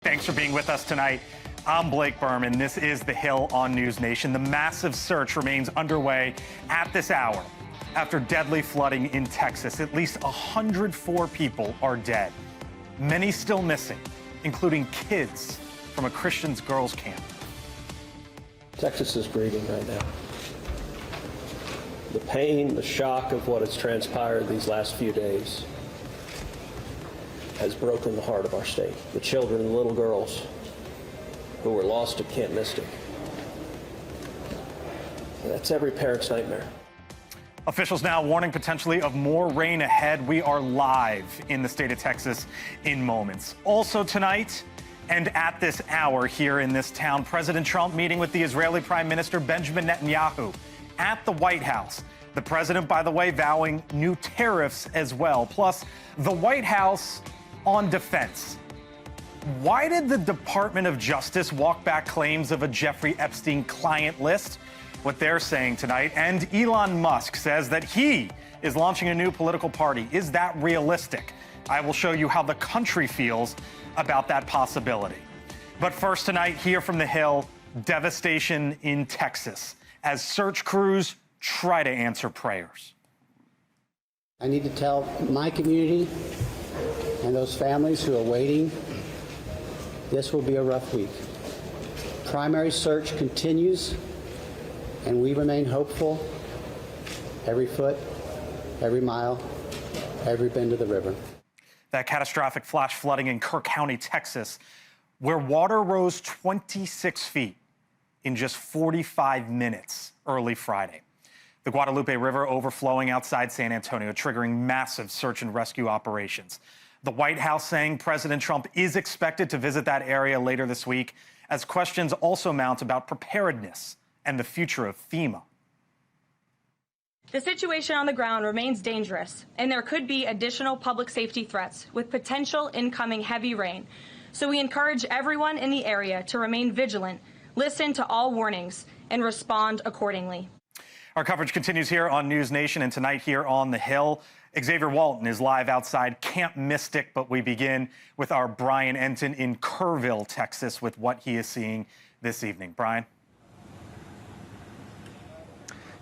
Thanks for being with us tonight. I'm Blake Burman. This is The Hill on News Nation. The massive search remains underway at this hour after deadly flooding in Texas. At least 104 people are dead, many still missing, including kids from a Christian girls' camp. Texas is grieving right now. The pain, the shock of what has transpired these last few days has broken the heart of our state. The children, the little girls who were lost at Camp Mystic. That's every parent's nightmare. Officials now warning potentially of more rain ahead. We are live in the state of Texas in moments. Also tonight and at this hour here in this town, President Trump meeting with the Israeli Prime Minister Benjamin Netanyahu at the White House. The president, by the way, vowing new tariffs as well. Plus, the White House on defense. Why did the Department of Justice walk back claims of a Jeffrey Epstein client list? What they're saying tonight. And Elon Musk says that he is launching a new political party. Is that realistic? I will show you how the country feels about that possibility. But first tonight, here from the Hill, devastation in Texas as search crews try to answer prayers. I need to tell my community and those families who are waiting, this will be a rough week. Primary search continues, and we remain hopeful every foot, every mile, every bend of the river. That catastrophic flash flooding in Kerr County, Texas, where water rose 26 feet in just 45 minutes early Friday. The Guadalupe River overflowing outside San Antonio, triggering massive search and rescue operations. The White House saying President Trump is expected to visit that area later this week, as questions also mount about preparedness and the future of FEMA. The situation on the ground remains dangerous, and there could be additional public safety threats with potential incoming heavy rain. So we encourage everyone in the area to remain vigilant, listen to all warnings, and respond accordingly. Our coverage continues here on News Nation, and tonight here on the Hill, Xavier Walton is live outside Camp Mystic, but we begin with our Brian Entin in Kerrville, Texas, with what he is seeing this evening. Brian?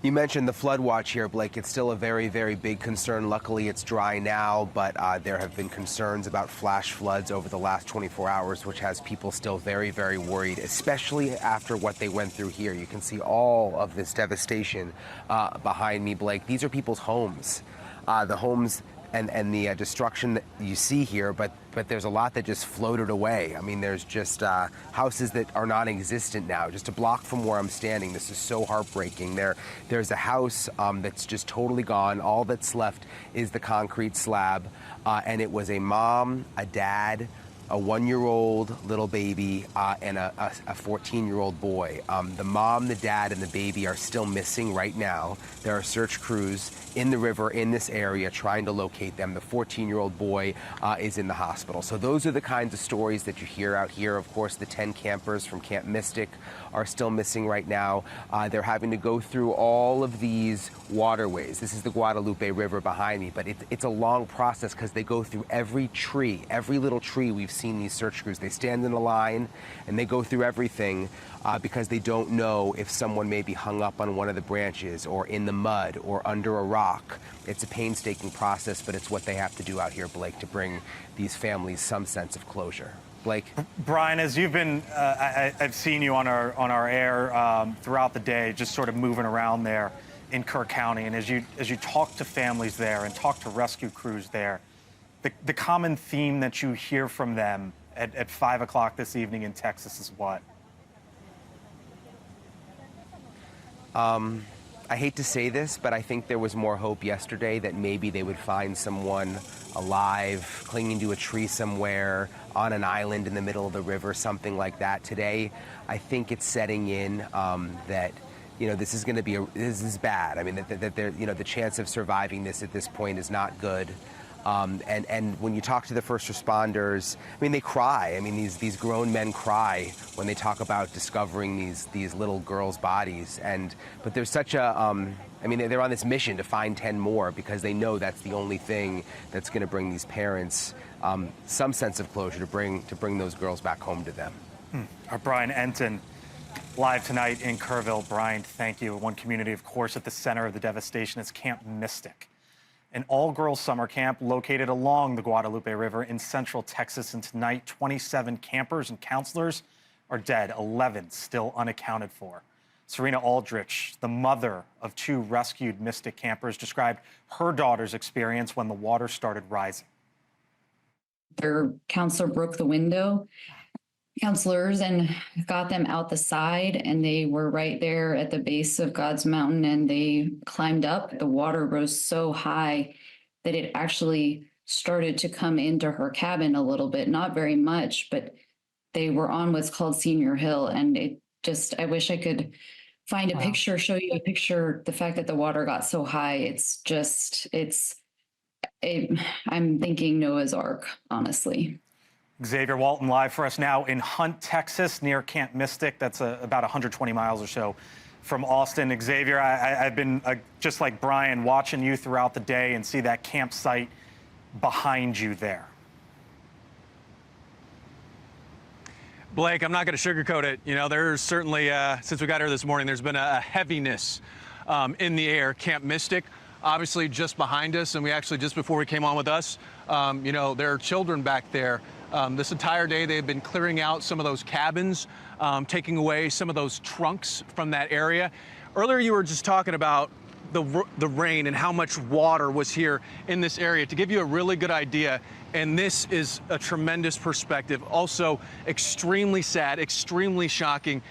You mentioned the flood watch here, Blake. It's still a very, very big concern. Luckily, it's dry now, but there have been concerns about flash floods over the last 24 hours, which has people still very, very worried, especially after what they went through here. You can see all of this devastation behind me, Blake. These are people's homes. The homes and the destruction that you see here, but there's a lot that just floated away. I mean, there's just houses that are non-existent now, just a block from where I'm standing. This is so heartbreaking. There's a house that's just totally gone. All that's left is the concrete slab, and it was a mom, a dad, a 1-year-old little baby, and a 14-year-old boy. The mom, the dad, and the baby are still missing right now. There are search crews in the river in this area trying to locate them. The 14-year-old boy is in the hospital. So those are the kinds of stories that you hear out here. Of course, the 10 campers from Camp Mystic are still missing right now. They're having to go through all of these waterways. This is the Guadalupe River behind me, but it's a long process because they go through every tree, every little tree we've seen these search crews. They stand in a line and they go through everything because they don't know if someone may be hung up on one of the branches or in the mud or under a rock. It's a painstaking process, but it's what they have to do out here, Blake, to bring these families some sense of closure. Blake? Brian, as you've been, I've seen you on our air throughout the day, just sort of moving around there in Kerr County, and as you talk to families there and talk to rescue crews there, the common theme that you hear from them at 5 o'clock this evening in Texas is what? I hate to say this, but I think there was more hope yesterday that maybe they would find someone alive, clinging to a tree somewhere, on an island in the middle of the river, something like that. Today, I think it's setting in that, you know, this is going to be, this is bad. I mean, that the chance of surviving this at this point is not good. And when you talk to the first responders, I mean, they cry. I mean, these grown men cry when they talk about discovering these little girls' bodies. But there's such a I mean, they're on this mission to find 10 more because they know that's the only thing that's going to bring these parents some sense of closure to bring those girls back home to them. Our Brian Entin live tonight in Kerrville. Brian, thank you. One community, of course, at the center of the devastation is Camp Mystic, an all-girls summer camp located along the Guadalupe River in central Texas. And tonight, 27 campers and counselors are dead, 11 still unaccounted for. Serena Aldrich, the mother of 2 rescued Mystic campers, described her daughter's experience when the water started rising. Their counselor broke the window, counselors, and got them out the side, and they were right there at the base of God's mountain, and they climbed up. The water rose so high that it actually started to come into her cabin a little bit, not very much, but they were on what's called Senior Hill, and it just, I wish I could find a picture, show you a picture. The fact that the water got so high, it's just, I'm thinking Noah's Ark, honestly. Xavier Walton live for us now in Hunt, Texas, near Camp Mystic. That's about 120 miles or so from Austin. Xavier, I've been, just like Brian, watching you throughout the day and see that campsite behind you there. Blake, I'm not going to sugarcoat it. You know, there's certainly, since we got here this morning, there's been a heaviness in the air. Camp Mystic, obviously just behind us, and we actually, just before we came on with us, you know, there are children back there. This entire day, they've been clearing out some of those cabins, taking away some of those trunks from that area. Earlier, you were just talking about the rain and how much water was here in this area. To give you a really good idea, and this is a tremendous perspective, also extremely sad, extremely shocking.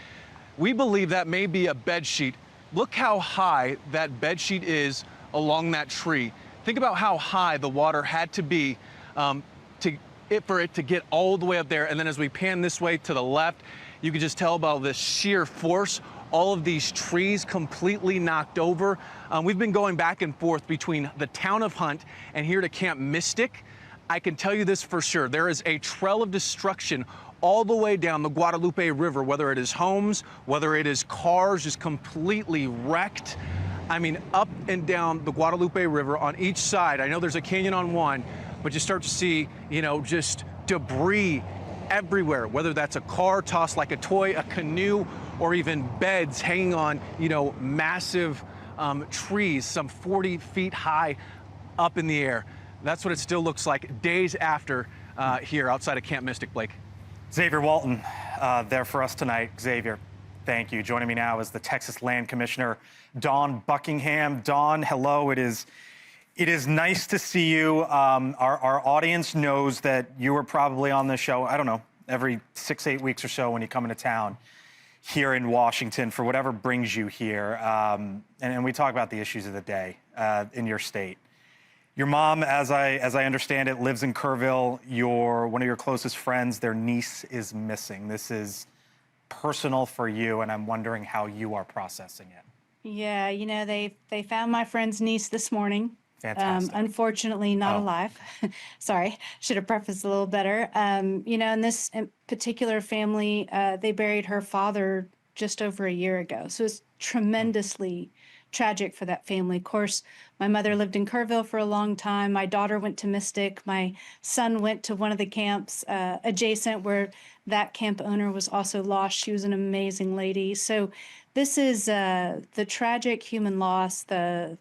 We believe that may be a bed sheet. Look how high that bed sheet is along that tree. Think about how high the water had to be for it to get all the way up there. And then as we pan this way to the left, you can just tell about this sheer force. All of these trees completely knocked over. We've been going back and forth between the town of Hunt and here to Camp Mystic. I can tell you this for sure. There is a trail of destruction all the way down the Guadalupe River, whether it is homes, whether it is cars just completely wrecked. I mean, up and down the Guadalupe River on each side. I know there's a canyon on one, but you start to see, you know, just debris everywhere, whether that's a car tossed like a toy, a canoe, or even beds hanging on, you know, massive trees, some 40 feet high up in the air. That's what it still looks like days after here outside of Camp Mystic, Blake. Xavier Walton there for us tonight. Xavier, thank you. Joining me now is the Texas Land Commissioner, Dawn Buckingham. Dawn, hello. It is nice to see you. Our audience knows that you were probably on this show, I don't know, every 6-8 weeks or so when you come into town here in Washington for whatever brings you here. And we talk about the issues of the day in your state. Your mom, as I understand it, lives in Kerrville. One of your closest friends, their niece is missing. This is personal for you, and I'm wondering how you are processing it. Yeah, you know, they found my friend's niece this morning. Fantastic. Unfortunately, not alive. Sorry, should have prefaced a little better. You know, in this particular family, they buried her father just over a year ago. So it's tremendously tragic for that family. Of course, my mother lived in Kerrville for a long time. My daughter went to Mystic. My son went to one of the camps adjacent where that camp owner was also lost. She was an amazing lady. So this is the tragic human loss. The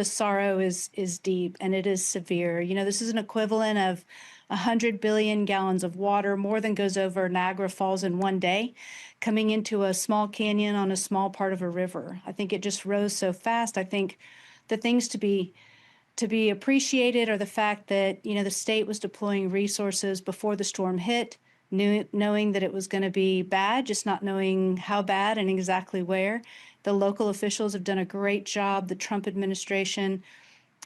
sorrow is deep and it is severe. You know, this is an equivalent of 100 billion gallons of water, more than goes over Niagara Falls in one day, coming into a small canyon on a small part of a river. I think it just rose so fast. I think the things to be appreciated are the fact that, you know, the state was deploying resources before the storm hit, knowing that it was going to be bad, just not knowing how bad and exactly where. The local officials have done a great job. The Trump administration,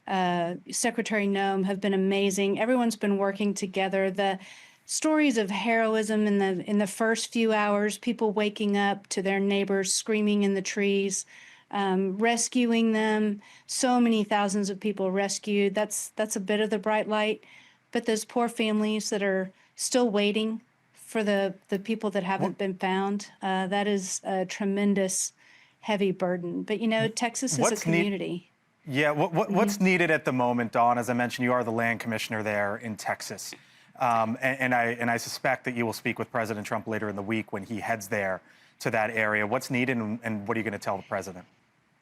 Secretary Noem have been amazing. Everyone's been working together. The stories of heroism in the first few hours, people waking up to their neighbors screaming in the trees, rescuing them. So many thousands of people rescued. That's a bit of the bright light. But those poor families that are still waiting for the people that haven't been found, that is a tremendous heavy burden. But, Texas is a community. Yeah, what's needed at the moment, Dawn? As I mentioned, you are the land commissioner there in Texas. And I suspect that you will speak with President Trump later in the week when he heads there to that area. What's needed, and what are you going to tell the president?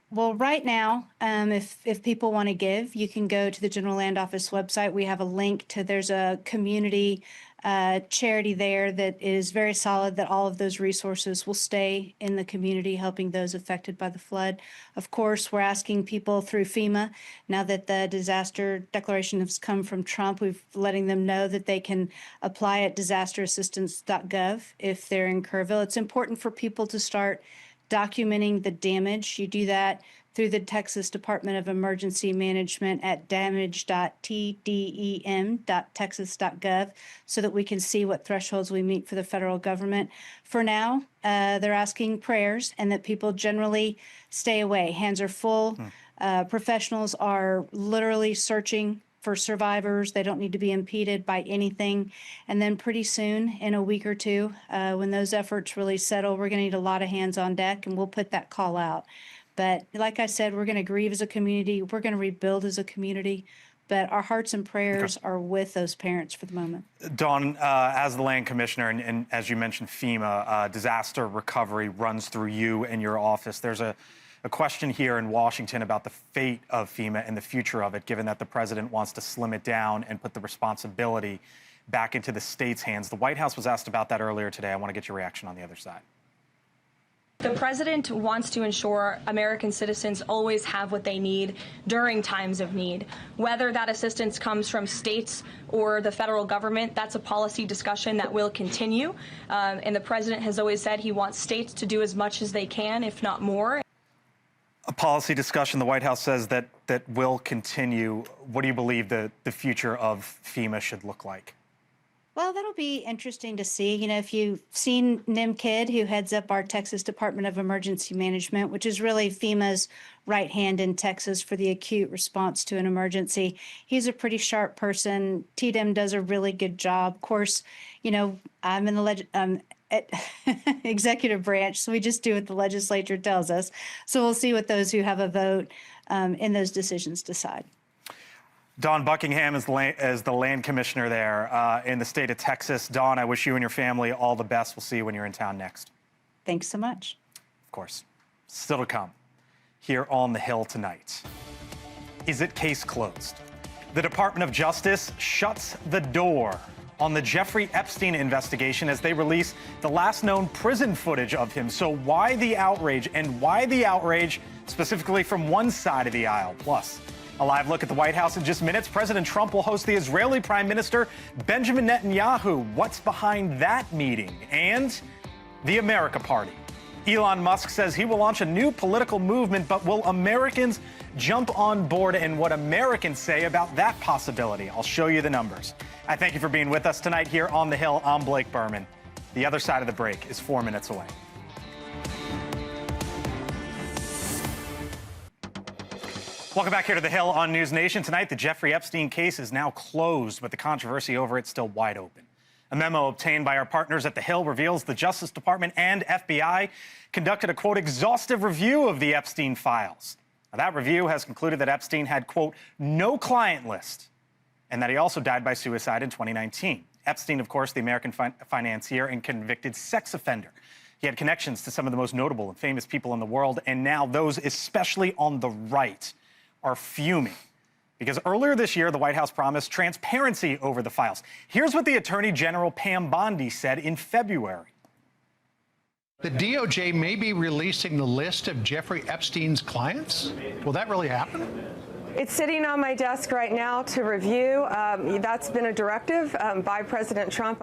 Well, right now, if people want to give, you can go to the General Land Office website. We have a link to, there's a community charity there that is very solid, that all of those resources will stay in the community, helping those affected by the flood. Of course, we're asking people through FEMA, now that the disaster declaration has come from Trump, we're letting them know that they can apply at disasterassistance.gov if they're in Kerrville. It's important for people to start documenting the damage. You do that through the Texas Department of Emergency Management at damage.tdem.texas.gov so that we can see what thresholds we meet for the federal government. For now, they're asking prayers and that people generally stay away. Hands are full. Professionals are literally searching for survivors. They don't need to be impeded by anything. And then pretty soon, in a week or two, when those efforts really settle, we're going to need a lot of hands on deck, and we'll put that call out. But like I said, we're going to grieve as a community. We're going to rebuild as a community. But our hearts and prayers are with those parents for the moment. Dawn, as the land commissioner, and as you mentioned, FEMA, disaster recovery runs through you and your office. There's a question here in Washington about the fate of FEMA and the future of it, given that the president wants to slim it down and put the responsibility back into the state's hands. The White House was asked about that earlier today. I want to get your reaction on the other side. The president wants to ensure American citizens always have what they need during times of need. Whether that assistance comes from states or the federal government, that's a policy discussion that will continue. And the president has always said he wants states to do as much as they can, if not more. A policy discussion, the White House says that will continue. What do you believe the future of FEMA should look like? Well, that'll be interesting to see. If you've seen Nim Kidd, who heads up our Texas Department of Emergency Management, which is really FEMA's right hand in Texas for the acute response to an emergency. He's a pretty sharp person. TDEM does a really good job. Of course, I'm in the executive branch, so we just do what the legislature tells us. So we'll see what those who have a vote in those decisions decide. Dawn Buckingham is the land commissioner there in the state of Texas. Dawn, I wish you and your family all the best. We'll see you when you're in town next. Thanks so much. Of course. Still to come here on the Hill tonight. Is it case closed? The Department of Justice shuts the door on the Jeffrey Epstein investigation as they release the last known prison footage of him. So why the outrage, and why the outrage specifically from one side of the aisle? Plus, a live look at the White House in just minutes. President Trump will host the Israeli Prime Minister Benjamin Netanyahu. What's behind that meeting? And the America Party. Elon Musk says he will launch a new political movement, but will Americans jump on board, and what Americans say about that possibility? I'll show you the numbers. I thank you for being with us tonight here on The Hill. I'm Blake Burman. The other side of the break is 4 minutes away. Welcome back here to The Hill on News Nation. Tonight, the Jeffrey Epstein case is now closed, but the controversy over it still wide open. A memo obtained by our partners at The Hill reveals the Justice Department and FBI conducted a, quote, exhaustive review of the Epstein files. Now, that review has concluded that Epstein had, quote, no client list, and that he also died by suicide in 2019. Epstein, of course, the American financier and convicted sex offender. He had connections to some of the most notable and famous people in the world, and now those, especially on the right, are fuming. Because earlier this year, the White House promised transparency over the files. Here's what the Attorney General Pam Bondi said in February. The DOJ may be releasing the list of Jeffrey Epstein's clients. Will that really happen? It's sitting on my desk right now to review. That's been a directive by President Trump.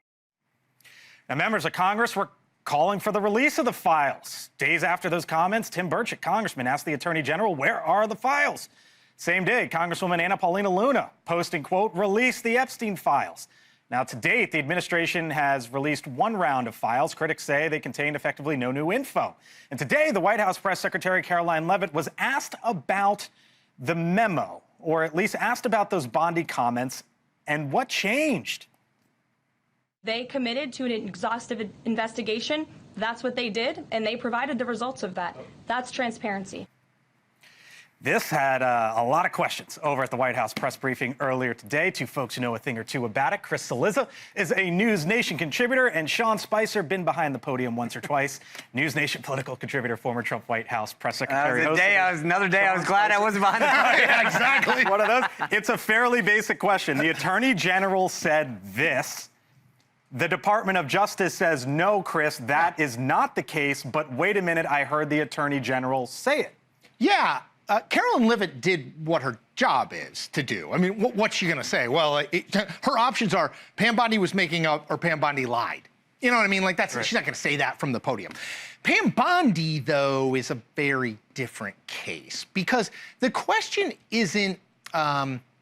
Now, members of Congress were calling for the release of the files. Days after those comments, Tim Burchett, Congressman, asked the Attorney General, where are the files? Same day, Congresswoman Anna Paulina Luna posting, quote, release the Epstein files. Now, to date, the administration has released one round of files. Critics say they contained effectively no new info. And today, the White House Press Secretary Caroline Leavitt was asked about the memo, or at least asked about those Bondi comments, and what changed. They committed to an exhaustive investigation That's what they did, and they provided the results of that. That's transparency. This had a lot of questions over at the White House press briefing earlier today. Two folks who know a thing or two about it. Chris Cillizza is a News Nation contributor, and Sean Spicer, been behind the podium once or twice. News Nation political contributor, former Trump White House press secretary. Another day I was glad I wasn't behind the podium. Yeah, exactly. One of those. It's a fairly basic question. The Attorney General said this. The Department of Justice says, no, Chris, that is not the case. But wait a minute, I heard the Attorney General say it. Yeah. Carolyn Leavitt did what her job is to do. I mean, what's she going to say? Well, her options are Pam Bondi was making up or Pam Bondi lied. You know what I mean? Like, that's right. She's not going to say that from the podium. Pam Bondi, though, is a very different case because the question isn't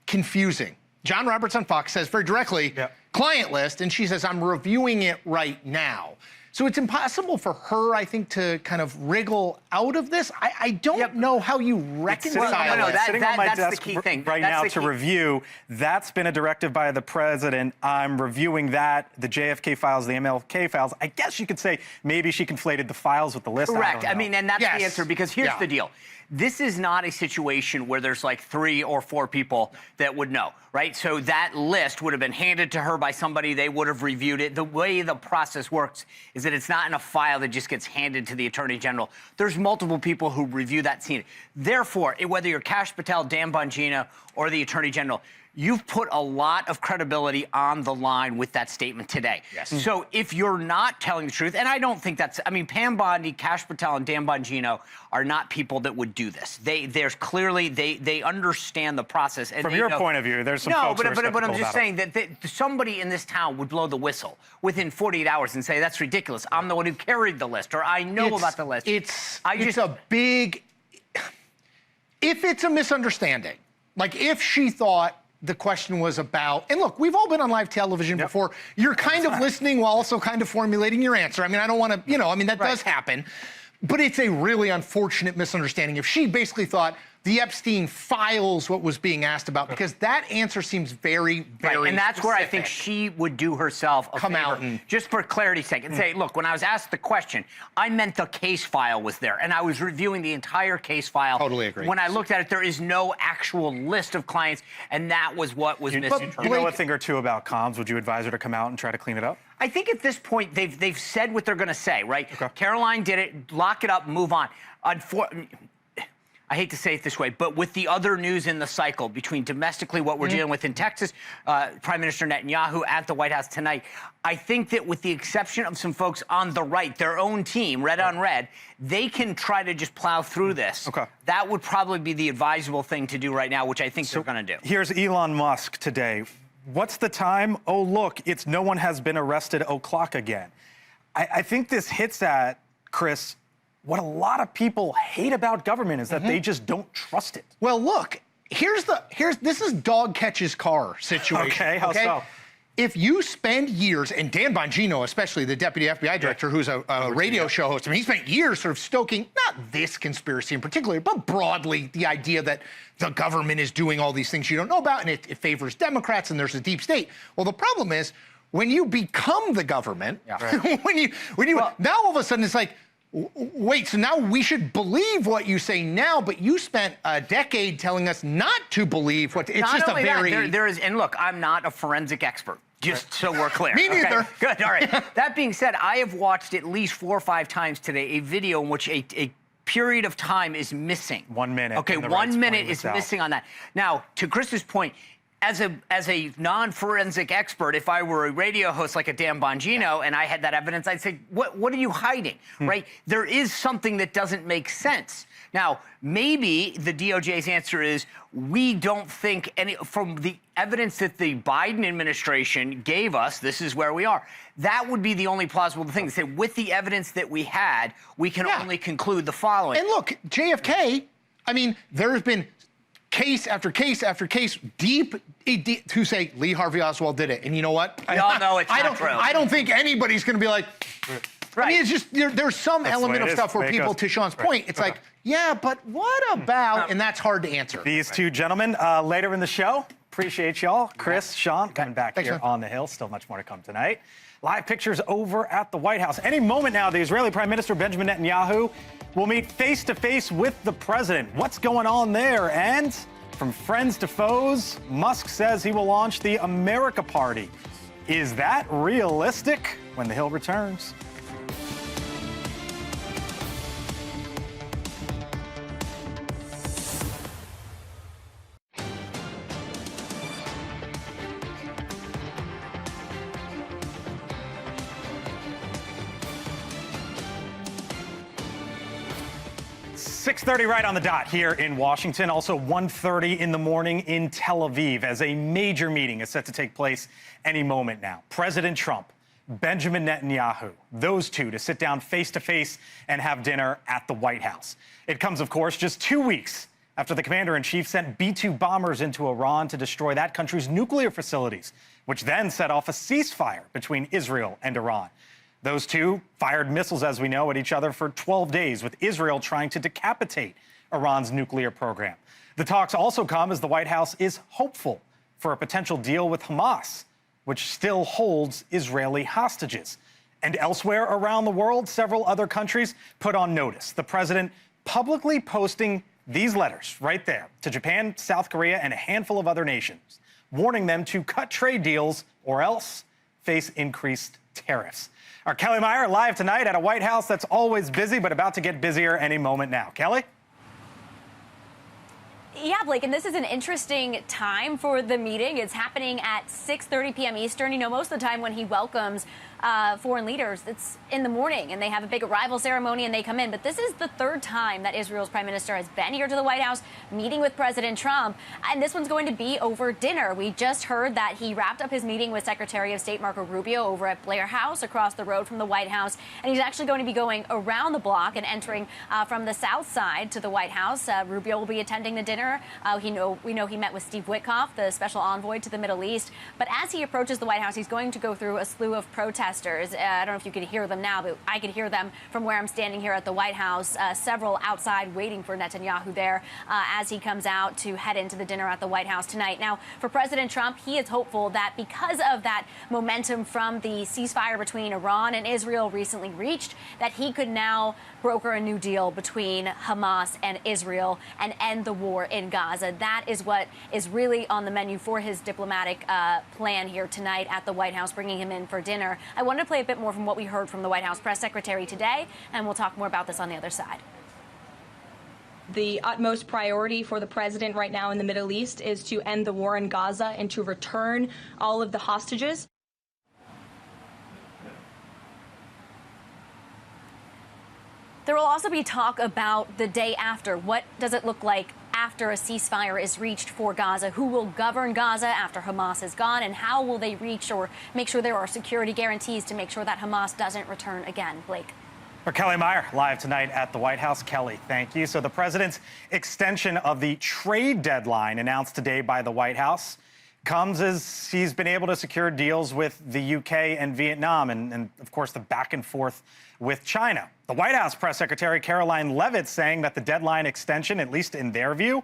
confusing. John Roberts on Fox says very directly, client list, and she says, I'm reviewing it right now. So it's impossible for her, I think, to kind of wriggle out of this. I don't know how you reconcile it. Sitting on my that's desk the key thing. right now to review. That's been a directive by the president. I'm reviewing that, the JFK files, the MLK files. I guess you could say maybe she conflated the files with the list. Correct. I mean, and that's the answer, because here's the deal. This is not a situation where there's like 3 or 4 people that would know, right? So that list would have been handed to her by somebody. They would have reviewed it. The way the process works is that it's not in a file that just gets handed to the Attorney General. There's multiple people who review that scene. Therefore, whether you're Kash Patel, Dan Bongino, or the Attorney General, you've put a lot of credibility on the line with that statement today. Yes. So if you're not telling the truth, and I don't think that's, I mean, Pam Bondi, Kash Patel, and Dan Bongino are not people that would do this. There's clearly, they understand the process. And from your point of view, there's some folks who are but I'm just saying that somebody in this town would blow the whistle within 48 hours and say, that's ridiculous. I'm the one who carried the list, or I know about the list. It's a big, if it's a misunderstanding, like if she thought the question was about, and look, we've all been on live television before. You're kind of listening while also kind of formulating your answer. I mean, I don't want to, I mean, that does happen. But it's a really unfortunate misunderstanding. If she basically thought the Epstein files what was being asked about, because that answer seems very, very and that's specific. where I think she would do herself a favor, out and just for clarity's sake, and say, look, when I was asked the question, I meant the case file was there, and I was reviewing the entire case file. Totally agree. When I looked at it, there is no actual list of clients, and that was what was missing. You know a thing or two about comms. Would you advise her to come out and try to clean it up? I think at this point, they've said what they're going to say, right? Okay. Caroline did it. Lock it up, move on. I hate to say it this way, but with the other news in the cycle between domestically what we're dealing with in Texas, Prime Minister Netanyahu at the White House tonight, I think that with the exception of some folks on the right, their own team, red on red, they can try to just plow through this. Okay. That would probably be the advisable thing to do right now, which I think they're going to do. Here's Elon Musk today. What's the time? Oh, look, it's no one has been arrested o'clock again. I think this hits at, Chris, what a lot of people hate about government is that they just don't trust it. Well, look, this is dog catches car situation. Okay, how so? If you spend years, and Dan Bongino, especially the deputy FBI director, who's a radio show host, I mean, he spent years sort of stoking, not this conspiracy in particular, but broadly the idea that the government is doing all these things you don't know about, and it favors Democrats, and there's a deep state. Well, the problem is, when you become the government, now all of a sudden it's like, wait, so now we should believe what you say now, but you spent a decade telling us not to believe what. It's not just only a very. That, there is, and look, I'm not a forensic expert. Just so we're clear. Me neither. Okay? Good. All right. That being said, I have watched at least 4 or 5 times today a video in which a period of time is missing. 1 minute. Okay, 1 minute is missing on that. Now, to Chris's point, as a non-forensic expert, if I were a radio host like a Dan Bongino and I had that evidence, I'd say, what are you hiding, right? There is something that doesn't make sense. Now, maybe the DOJ's answer is, we don't think from the evidence that the Biden administration gave us, this is where we are. That would be the only plausible thing to say, with the evidence that we had, we can only conclude the following. And look, JFK, I mean, there's been case after case after case, deep who say Lee Harvey Oswald did it. And you know what? We all know it's not true. I don't think anybody's going to be like, I mean, it's just, there's some element of stuff where people, to Sean's point, it's like, yeah, but what about, and that's hard to answer. These two gentlemen, later in the show, Appreciate y'all. Chris, Sean, coming back Thanks, here man. on the Hill. Still much more to come tonight. Live pictures over at the White House. Any moment now, the Israeli Prime Minister Benjamin Netanyahu will meet face-to-face with the president. What's going on there? And from friends to foes, Musk says he will launch the America Party. Is that realistic? When the Hill returns. .30 right on the dot here in Washington. Also 1:30 in the morning in Tel Aviv as a major meeting is set to take place any moment now. President Trump, Benjamin Netanyahu, those two to sit down face to face and have dinner at the White House. It comes, of course, just 2 weeks after the commander-in-chief sent B-2 bombers into Iran to destroy that country's nuclear facilities, which then set off a ceasefire between Israel and Iran. Those two fired missiles, as we know, at each other for 12 days, with Israel trying to decapitate Iran's nuclear program. The talks also come as the White House is hopeful for a potential deal with Hamas, which still holds Israeli hostages. And elsewhere around the world, several other countries put on notice. The president publicly posting these letters right there to Japan, South Korea, and a handful of other nations, warning them to cut trade deals or else face increased tariffs. Our Kelly Meyer live tonight at a White House that's always busy, but about to get busier any moment now. Kelly? Yeah, Blake, and this is an interesting time for the meeting. It's happening at 6:30 p.m. Eastern. You know, most of the time when he welcomes foreign leaders, it's in the morning, and they have a big arrival ceremony, and they come in. But this is the third time that Israel's prime minister has been here to the White House, meeting with President Trump, and this one's going to be over dinner. We just heard that he wrapped up his meeting with Secretary of State Marco Rubio over at Blair House across the road from the White House, and he's actually going to be going around the block and entering from the south side to the White House. Rubio will be attending the dinner. We know he met with Steve Witkoff, the special envoy to the Middle East. But as he approaches the White House, he's going to go through a slew of protesters. I don't know if you could hear them now, but I could hear them from where I'm standing here at the White House. Several outside waiting for Netanyahu there as he comes out to head into the dinner at the White House tonight. Now, for President Trump, he is hopeful that because of that momentum from the ceasefire between Iran and Israel recently reached, that he could now broker a new deal between Hamas and Israel and end the war in Gaza. That is what is really on the menu for his diplomatic plan here tonight at the White House, bringing him in for dinner. I wanted to play a bit more from what we heard from the White House press secretary today, and we'll talk more about this on the other side. The utmost priority for the president right now in the Middle East is to end the war in Gaza and to return all of the hostages. There will also be talk about the day after. What does it look like after a ceasefire is reached for Gaza? Who will govern Gaza after Hamas is gone? And how will they reach or make sure there are security guarantees to make sure that Hamas doesn't return again? Blake. For Kelly Meyer, live tonight at the White House. Kelly, thank you. So the president's extension of the trade deadline announced today by the White House comes as he's been able to secure deals with the UK and Vietnam and of course, the back and forth with China. The White House press secretary Caroline Leavitt saying that the deadline extension, at least in their view,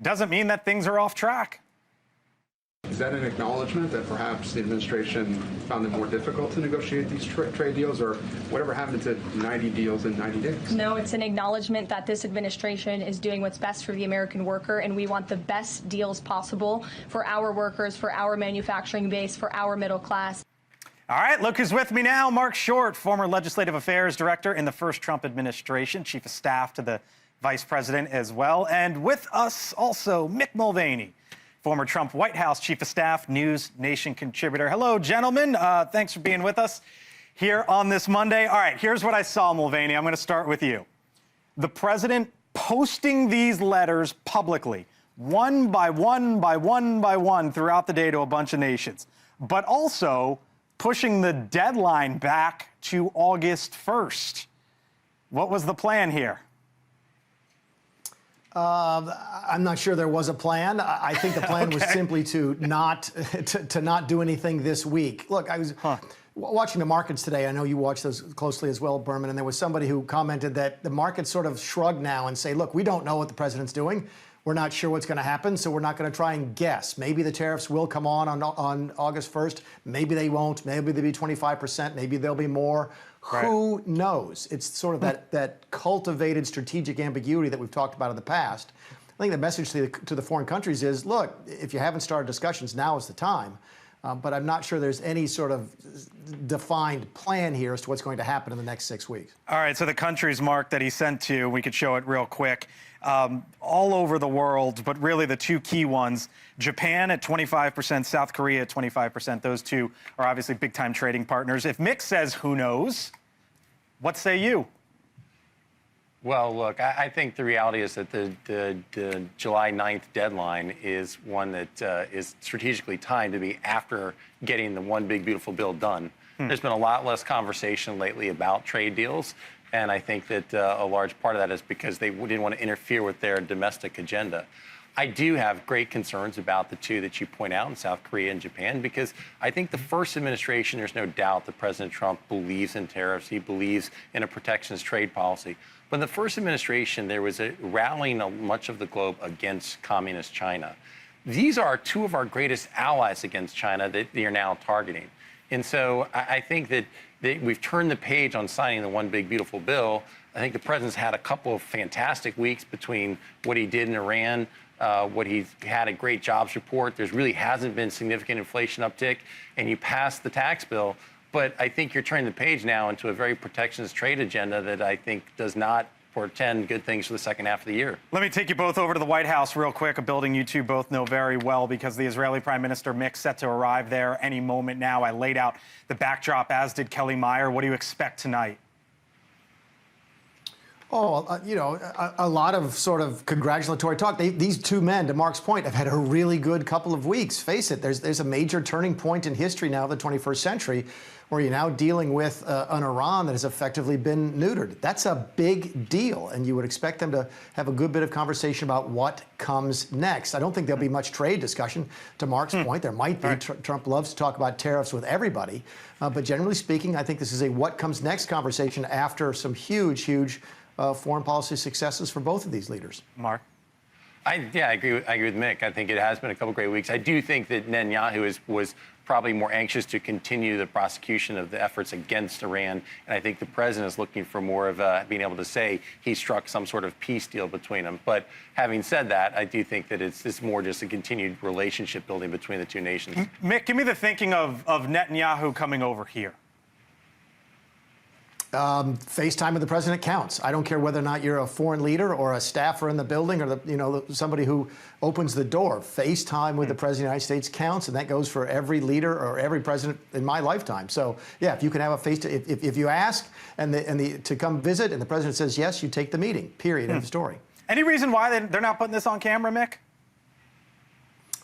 doesn't mean that things are off track. Is that an acknowledgement that perhaps the administration found it more difficult to negotiate these trade deals, or whatever happened to 90 deals in 90 days? No, it's an acknowledgement that this administration is doing what's best for the American worker, and we want the best deals possible for our workers, for our manufacturing base, for our middle class. All right, look who's with me now. Mark Short, former legislative affairs director in the first Trump administration, chief of staff to the vice president as well. And with us also, Mick Mulvaney, former Trump White House chief of staff, News Nation contributor. Hello, gentlemen. Thanks for being with us here on this Monday. All right, here's what I saw, Mulvaney. I'm going to start with you. The president posting these letters publicly, one by one by one by one throughout the day to a bunch of nations, but also pushing the deadline back to August 1st. What was the plan here? I'm not sure there was a plan. I think the plan was simply to not do anything this week. Look, I was watching the markets today. I know you watch those closely as well, Berman, and there was somebody who commented that the markets sort of shrug now and say, look, we don't know what the president's doing. We're not sure what's going to happen, so we're not going to try and guess. Maybe the tariffs will come on August 1st. Maybe they won't. Maybe they'll be 25%. Maybe there'll be more. Right. Who knows? It's sort of that cultivated strategic ambiguity that we've talked about in the past. I think the message to the foreign countries is, look, if you haven't started discussions, now is the time. But I'm not sure there's any sort of defined plan here as to what's going to happen in the next 6 weeks. All right, so the countries, Mark, that he sent to, we could show it real quick, all over the world, but really the two key ones, Japan at 25%, South Korea at 25%. Those two are obviously big-time trading partners. If Mick says who knows, what say you? Well, look, I think the reality is that the July 9th deadline is one that is strategically timed to be after getting the one big, beautiful bill done. There's been a lot less conversation lately about trade deals, and I think that a large part of that is because they didn't want to interfere with their domestic agenda. I do have great concerns about the two that you point out in South Korea and Japan, because I think the first administration, there's no doubt that President Trump believes in tariffs. He believes in a protectionist trade policy. But in the first administration, there was a rallying of much of the globe against communist China. These are two of our greatest allies against China that they are now targeting. And so I think that we've turned the page on signing the one big, beautiful bill. I think the president's had a couple of fantastic weeks between what he did in Iran, what he's had a great jobs report. There really hasn't been significant inflation uptick, and you passed the tax bill. But I think you're turning the page now into a very protectionist trade agenda that I think does not portend good things for the second half of the year. Let me take you both over to the White House real quick, a building you two both know very well, because the Israeli Prime Minister Mick set to arrive there any moment now. I laid out the backdrop, as did Kelly Meyer. What do you expect tonight? Oh, you know, a lot of sort of congratulatory talk. These two men, to Mark's point, have had a really good couple of weeks. Face it, there's a major turning point in history now of the 21st century where you're now dealing with an Iran that has effectively been neutered. That's a big deal, and you would expect them to have a good bit of conversation about what comes next. I don't think there'll be much trade discussion, to Mark's point. There might be. Right. Trump loves to talk about tariffs with everybody, but generally speaking, I think this is a what comes next conversation after some huge foreign policy successes for both of these leaders. Mark? I agree with Mick. I think it has been a couple great weeks. I do think that Netanyahu was probably more anxious to continue the prosecution of the efforts against Iran, and I think the president is looking for more of being able to say he struck some sort of peace deal between them. But having said that, I do think that it's more just a continued relationship building between the two nations. Mick, give me the thinking of Netanyahu coming over here. FaceTime with the president counts. I don't care whether or not you're a foreign leader or a staffer in the building or somebody who opens the door. FaceTime with the president of the United States counts, and that goes for every leader or every president in my lifetime. So yeah, if you can have a if you ask to come visit and the president says yes, you take the meeting. Period. End of story. Any reason why they're not putting this on camera, Mick?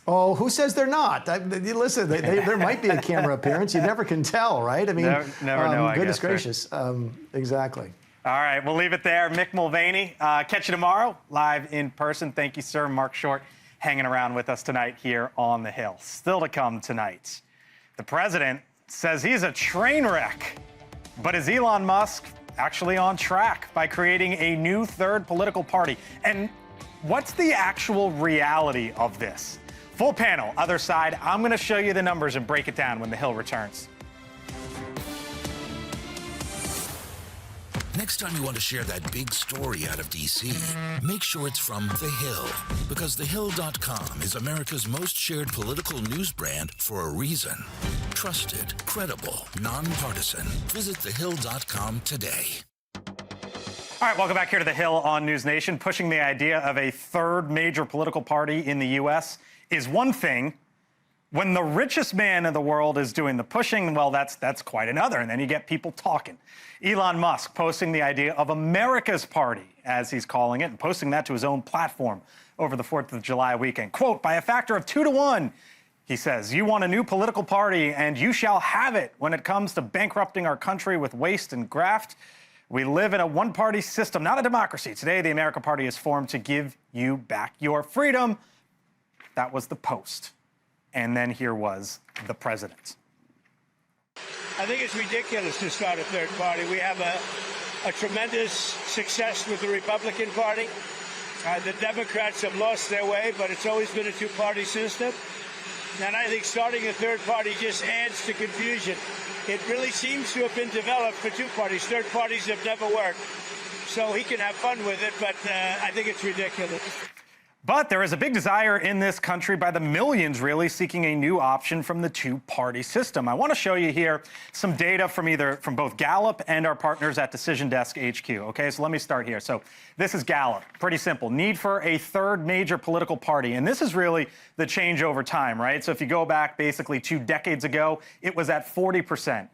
Oh, who says they're not? Listen, there might be a camera appearance. You never can tell, right? I mean, never know, goodness gracious. Right? Exactly. All right, we'll leave it there. Mick Mulvaney, catch you tomorrow, live in person. Thank you, sir. Mark Short hanging around with us tonight here on the Hill. Still to come tonight, the president says he's a train wreck. But is Elon Musk actually on track by creating a new third political party? And what's the actual reality of this? Full panel, other side. I'm going to show you the numbers and break it down when the Hill returns. Next time you want to share that big story out of D.C., make sure it's from The Hill, because TheHill.com is America's most shared political news brand for a reason. Trusted, credible, nonpartisan. Visit TheHill.com today. All right, welcome back here to The Hill on News Nation. Pushing the idea of a third major political party in the U.S. is one thing. When the richest man in the world is doing the pushing, well, that's quite another. And then you get people talking. Elon Musk posting the idea of America's party, as he's calling it, and posting that to his own platform over the 4th of July weekend. Quote, by a factor of 2 to 1, he says, you want a new political party and you shall have it when it comes to bankrupting our country with waste and graft. We live in a one-party system, not a democracy. Today, the America Party is formed to give you back your freedom. That was the post. And then here was the president. I think it's ridiculous to start a third party. We have a tremendous success with the Republican Party. The Democrats have lost their way, but it's always been a two-party system. And I think starting a third party just adds to confusion. It really seems to have been developed for two parties. Third parties have never worked. So he can have fun with it, but I think it's ridiculous. But there is a big desire in this country by the millions, really, seeking a new option from the two-party system. I want to show you here some data from both Gallup and our partners at Decision Desk HQ. Okay, so let me start here. So this is Gallup. Pretty simple. Need for a third major political party. And this is really the change over time, right? So if you go back basically 2 decades ago, it was at 40%.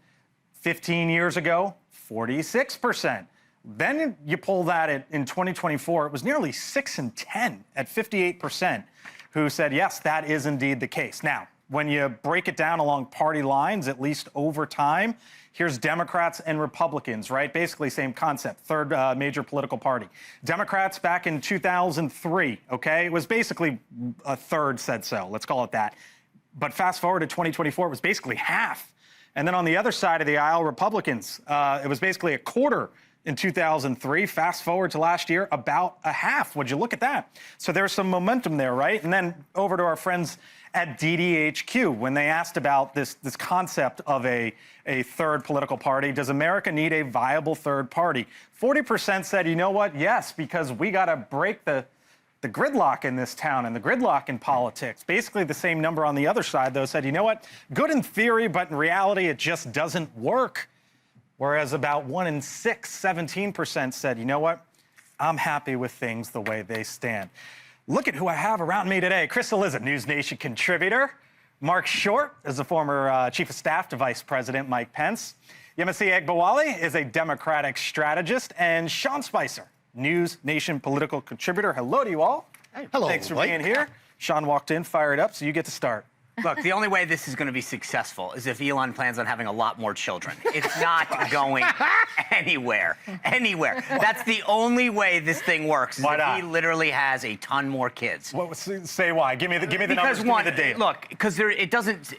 15 years ago, 46%. Then you pull that in 2024, it was nearly 6 in 10 at 58% who said, yes, that is indeed the case. Now, when you break it down along party lines, at least over time, here's Democrats and Republicans, right? Basically same concept, third major political party. Democrats back in 2003, okay? It was basically a third said so, let's call it that. But fast forward to 2024, it was basically half. And then on the other side of the aisle, Republicans, it was basically a quarter in 2003. Fast forward to last year, about a half. Would you look at that? So there's some momentum there, right? And then over to our friends at DDHQ, when they asked about this concept of a third political party, does America need a viable third party? 40% said, you know what? Yes, because we got to break the gridlock in this town and the gridlock in politics. Basically the same number on the other side, though, said, you know what? Good in theory, but in reality, it just doesn't work. Whereas about 1 in 6, 17% said, you know what? I'm happy with things the way they stand. Look at who I have around me today. Crystal is a News Nation contributor. Mark Short is the former Chief of Staff to Vice President Mike Pence. Yemisi Egbawali is a Democratic strategist. And Sean Spicer, News Nation political contributor. Hello to you all. Hey. Hello, Thanks for Blake. being here. Sean walked in, fired up, so you get to start. Look, the only way this is going to be successful is if Elon plans on having a lot more children. It's not going anywhere. That's the only way this thing works. Is Why if not? he literally has a ton more kids. Say why. Give me the numbers, give me the data. Look, because it doesn't.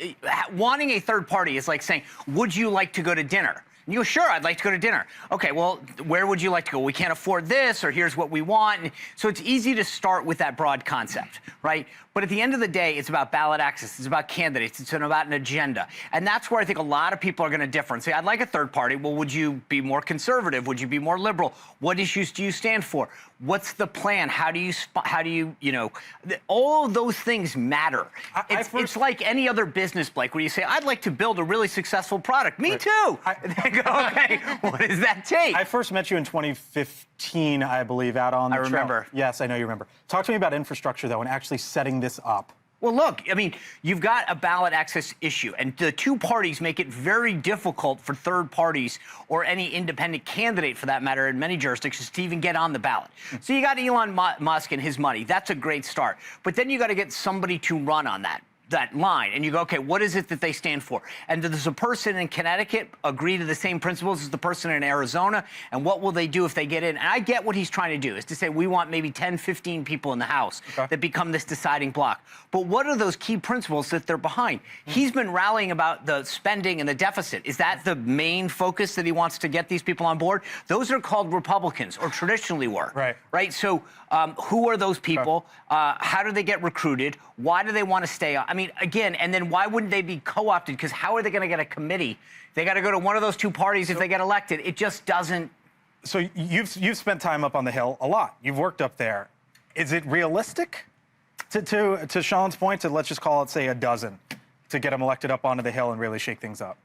Wanting a third party is like saying, would you like to go to dinner? And you go, sure, I'd like to go to dinner. Okay, well, where would you like to go? We can't afford this, or here's what we want. And so it's easy to start with that broad concept, right? But at the end of the day, it's about ballot access. It's about candidates. It's about an agenda. And that's where I think a lot of people are going to differ and say, I'd like a third party. Well, would you be more conservative? Would you be more liberal? What issues do you stand for? What's the plan? How do you, all of those things matter. It's like any other business, Blake, where you say, I'd like to build a really successful product. Me too. They go, okay, what does that take? I first met you in 2015, I believe, out on the trail. remember. Yes, I know you remember. Talk to me about infrastructure, though, and actually setting this up. Well, look, I mean, you've got a ballot access issue, and the two parties make it very difficult for third parties or any independent candidate, for that matter, in many jurisdictions to even get on the ballot. So you got Elon Musk and his money. That's a great start. But then you got to get somebody to run on that line, and you go, okay, what is it that they stand for? And does a person in Connecticut agree to the same principles as the person in Arizona? And what will they do if they get in? And I get what he's trying to do, is to say we want maybe 10, 15 people in the House that become this deciding block. But what are those key principles that they're behind? He's been rallying about the spending and the deficit. Is that the main focus that he wants to get these people on board? Those are called Republicans, or traditionally were. Right? So who are those people? How do they get recruited? Why do they want to stay on? I mean, again, and then why wouldn't they be co-opted? Because how are they going to get a committee? They got to go to one of those two parties if they get elected. It just doesn't. So you've spent time up on the Hill a lot. You've worked up there. Is it realistic, to Sean's point, to let's just call it, say, a dozen, to get them elected up onto the Hill and really shake things up?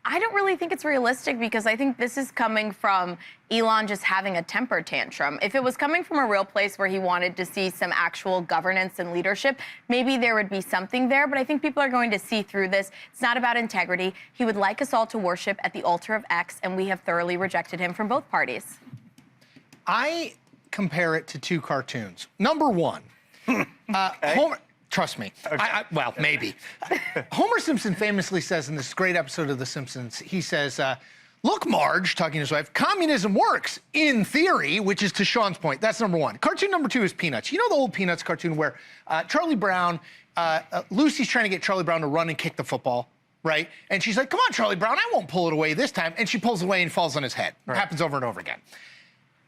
I don't really think it's realistic, because I think this is coming from Elon just having a temper tantrum. If it was coming from a real place where he wanted to see some actual governance and leadership, maybe there would be something there. But I think people are going to see through this. It's not about integrity. He would like us all to worship at the altar of X, and we have thoroughly rejected him from both parties. I compare it to two cartoons. Number one, Homer. Trust me. Okay. Well, maybe. Homer Simpson famously says in this great episode of The Simpsons, he says, look, Marge, talking to his wife, communism works in theory, which is to Sean's point. That's number one. Cartoon number two is Peanuts. You know the old Peanuts cartoon where Charlie Brown, Lucy's trying to get Charlie Brown to run and kick the football, right? And she's like, come on, Charlie Brown, I won't pull it away this time. And she pulls it away and falls on his head. It happens over and over again.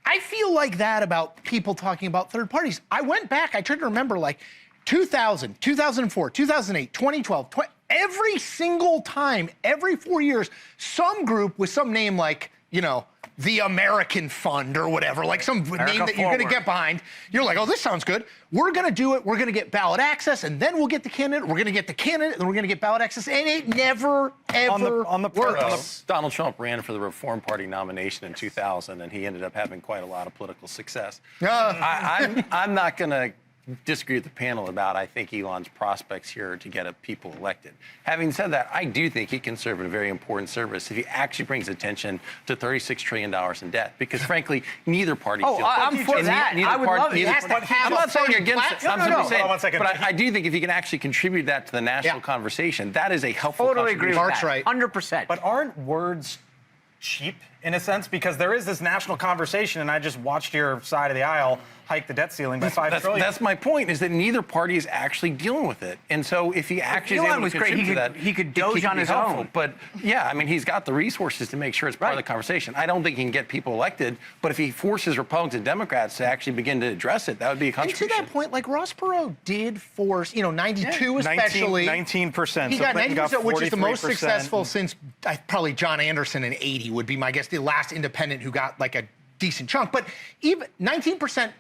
I feel like that about people talking about third parties. I went back, I tried to remember like 2000, 2004, 2008, 2012, every single time, every 4 years, some group with some name like, you know, the American Fund or whatever, like some name that you're going to get behind. You're like, oh, this sounds good. We're going to do it. We're going to get ballot access, and then we'll get the candidate. We're going to get the candidate, and then we're going to get ballot access. And it never, ever works. Donald Trump ran for the Reform Party nomination in 2000, and he ended up having quite a lot of political success. I'm not going to disagree with the panel about, I think, Elon's prospects here to get people elected. Having said that, I do think he can serve a very important service if he actually brings attention to $36 trillion in debt. Because, frankly, neither party feels I'm for that. I would love it. I'm not saying you're against it. I'm simply saying, one second. but I do think if he can actually contribute that to the national conversation, that is a helpful Totally agree with contribution. that. Right. 100%. But aren't words cheap in a sense? Because there is this national conversation, and I just watched your side of the aisle hike the debt ceiling by $5 trillion. That's my point, is that neither party is actually dealing with it. And so if he actually is able to contribute to that, he could doge on his own. But yeah, I mean, he's got the resources to make sure it's part of the conversation. I don't think he can get people elected, but if he forces Republicans and Democrats to actually begin to address it, that would be a contribution. And to that point, like Ross Perot did force, you know, 92 especially. 19%. He got 19%, which is the most 43%. successful since probably John Anderson in 80 would be my guess, the last independent who got like a decent chunk. But even 19%,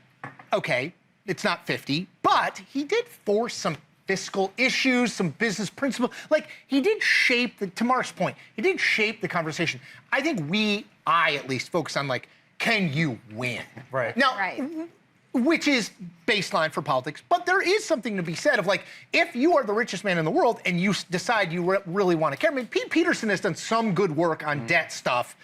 okay, it's not 50, but he did force some fiscal issues, some business principle. Like, he did shape, to Mark's point, he did shape the conversation. I think I at least, focus on, like, can you win? Right. Now, which is baseline for politics, but there is something to be said of, like, if you are the richest man in the world and you decide you really want to care. I mean, Pete Peterson has done some good work on debt stuff,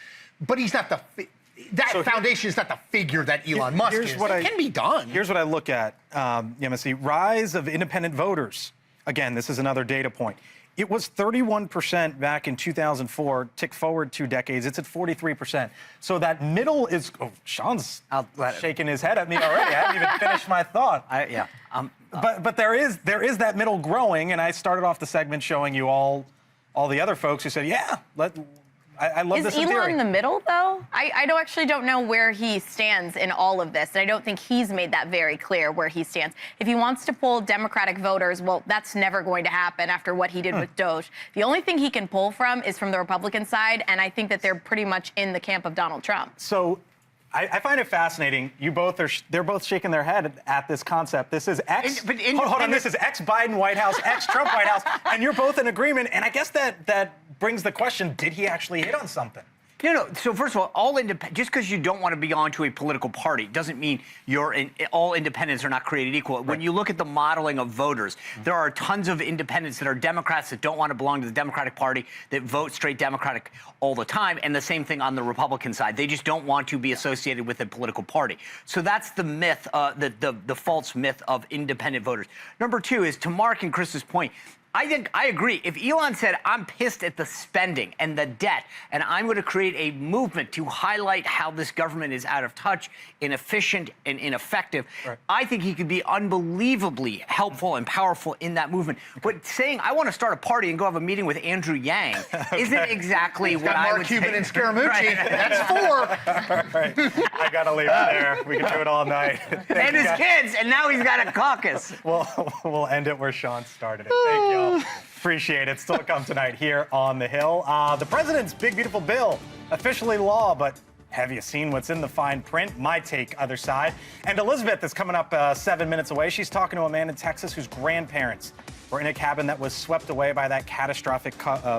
but he's not the... That foundation is not the figure that Elon Musk is. It can be done. Here's what I look at, Yemisi. Rise of independent voters. Again, this is another data point. It was 31% back in 2004. Tick forward 2 decades, it's at 43%. So that middle is... Oh, Sean's shaking his head at me already. I haven't even finished my thought. But there is that middle growing, and I started off the segment showing you all the other folks who said, yeah, I love this in theory. Is Elon in the middle, though? I actually don't know where he stands in all of this, and I don't think he's made that very clear where he stands. If he wants to pull Democratic voters, well, that's never going to happen after what he did with Doge. The only thing he can pull from is from the Republican side, and I think that they're pretty much in the camp of Donald Trump. So I find it fascinating. They're both shaking their head at this concept. This is hold on, this is ex-Biden White House, ex-Trump White House, and you're both in agreement. And I guess that brings the question, did he actually hit on something? No. So first of all, just because you don't want to belong to a political party doesn't mean all independents are not created equal. Right. When you look at the modeling of voters, there are tons of independents that are Democrats that don't want to belong to the Democratic Party, that vote straight Democratic all the time, and the same thing on the Republican side. They just don't want to be associated with a political party. So that's the myth, the false myth of independent voters. Number two is, to Mark and Chris's point, I agree. If Elon said, I'm pissed at the spending and the debt, and I'm going to create a movement to highlight how this government is out of touch, inefficient, and ineffective, I think he could be unbelievably helpful and powerful in that movement. But saying, I want to start a party and go have a meeting with Andrew Yang isn't exactly what I would say. Mark Cuban and Scaramucci. That's 4. I got to leave it there. We can do it all night. And his kids, and now he's got a caucus. We'll end it where Sean started it. Thank you. Appreciate it. Still to come tonight here on The Hill. The president's big, beautiful bill, officially law, but have you seen what's in the fine print? My take, other side. And Elizabeth is coming up 7 minutes away. She's talking to a man in Texas whose grandparents were in a cabin that was swept away by that catastrophic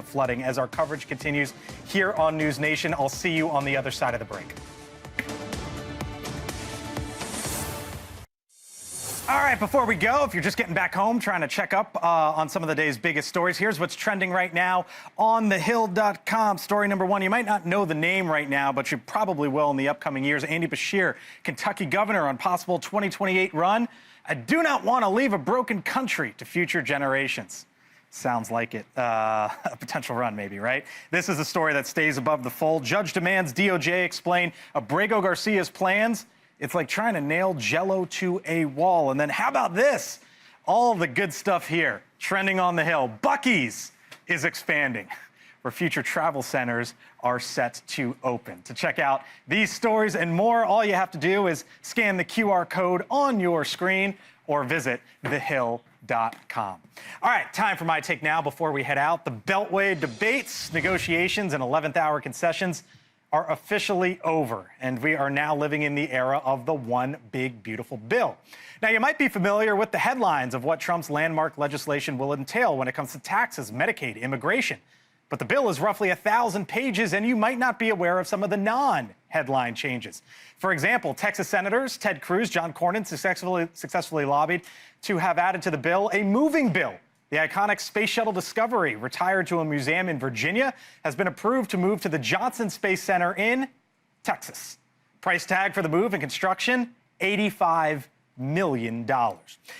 flooding. As our coverage continues here on News Nation, I'll see you on the other side of the break. All right, before we go, if you're just getting back home trying to check up on some of the day's biggest stories, here's what's trending right now on thehill.com. Story number 1. You might not know the name right now, but you probably will in the upcoming years. Andy Beshear, Kentucky governor on possible 2028 run. I do not want to leave a broken country to future generations. Sounds like it. A potential run, maybe, right? This is a story that stays above the fold. Judge demands DOJ explain Abrego Garcia's plans. It's like trying to nail Jell-O to a wall. And then how about this? All the good stuff here, trending on the Hill. Buc-ee's is expanding. where future travel centers are set to open. To check out these stories and more, all you have to do is scan the QR code on your screen or visit thehill.com. All right, time for my take now before we head out. The Beltway debates, negotiations, and 11th hour concessions are officially over, and we are now living in the era of the one big, beautiful bill. Now, you might be familiar with the headlines of what Trump's landmark legislation will entail when it comes to taxes, Medicaid, immigration. But the bill is roughly 1,000 pages, and you might not be aware of some of the non-headline changes. For example, Texas Senators Ted Cruz, John Cornyn successfully lobbied to have added to the bill a moving bill. The iconic Space Shuttle Discovery, retired to a museum in Virginia, has been approved to move to the Johnson Space Center in Texas. Price tag for the move and construction, $85 million.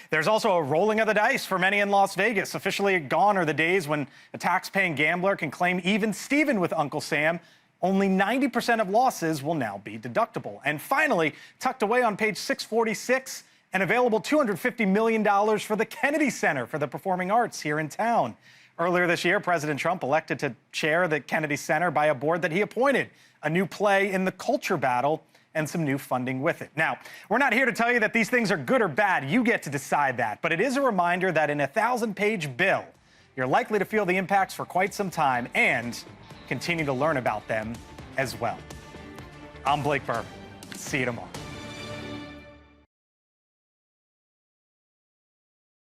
There's also a rolling of the dice for many in Las Vegas. Officially gone are the days when a tax-paying gambler can claim even Steven with Uncle Sam. Only 90% of losses will now be deductible. And finally, tucked away on page 646, and available $250 million for the Kennedy Center for the Performing Arts here in town. Earlier this year, President Trump elected to chair the Kennedy Center by a board that he appointed, a new play in the culture battle, and some new funding with it. Now, we're not here to tell you that these things are good or bad. You get to decide that. But it is a reminder that in a 1,000-page bill, you're likely to feel the impacts for quite some time and continue to learn about them as well. I'm Blake Burman. See you tomorrow.